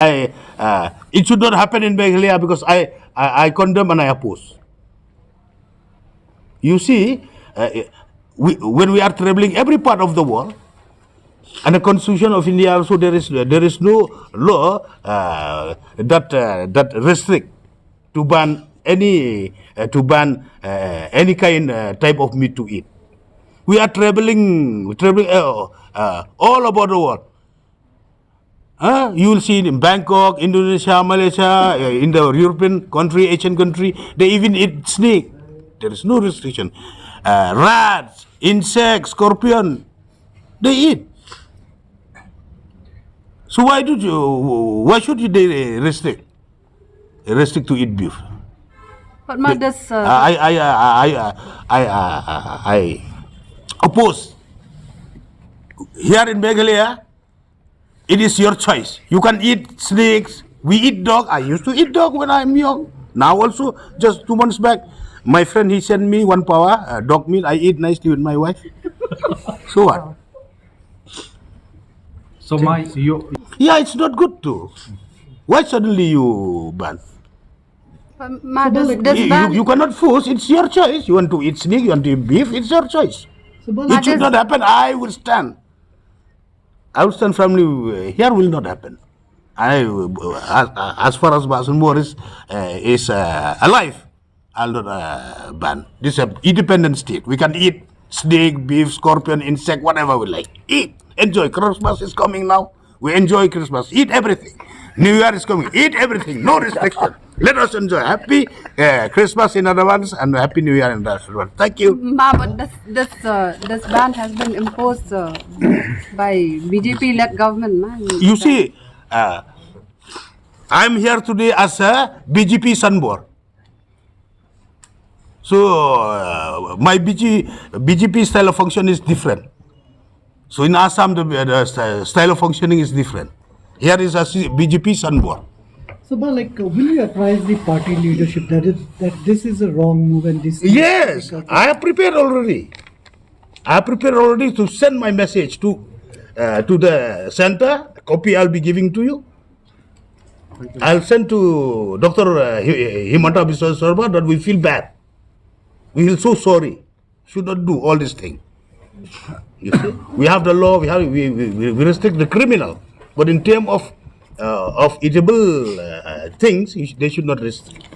It should not happen in Meghalaya because I condemn and I oppose. You see, when we are traveling every part of the world, and the Constitution of India also there is no law that restrict to ban any kind type of meat to eat. We are traveling all about the world. You will see in Bangkok, Indonesia, Malaysia, in the European country, Asian country, they even eat snake. There is no restriction. Rats, insects, scorpion, they eat. So why should they restrict to eat beef? But Ma, does I oppose. Here in Meghalaya, it is your choice. You can eat snakes. We eat dog. I used to eat dog when I'm young. Now also, just 2 months back, my friend, he sent me 1 power dog meat. I eat nicely with my wife. So what? So Yeah, it's not good too. Why suddenly you ban? Ma, does ban... You cannot force. It's your choice. You want to eat snake, you want to eat beef, it's your choice. It should not happen. I will stand firmly. Here will not happen. As far as Sanbor is alive, I'll not ban. This is an independent state. We can eat snake, beef, scorpion, insect, whatever we like. Eat. Enjoy. Christmas is coming now. We enjoy Christmas. Eat everything. New Year is coming. Eat everything. No restriction. Let us enjoy. Happy Christmas in advance and Happy New Year in advance. Thank you. Ma, but this ban has been imposed by BJP-led government, ma. You see, I'm here today as a BJP Sanbor. So my BJP style of function is different. So in Assam, the style of functioning is different. Here is a BJP Sanbor. So, but will you advise the party leadership that this is a wrong move and this? Yes, I have prepared already. To send my message to the center. Copy I'll be giving to you. I'll send to Dr. Himanta Biswa Sarma that we feel bad. We feel so sorry. Should not do all this thing. You see, we have the law. We restrict the criminal, but in terms of eatable things, they should not restrict.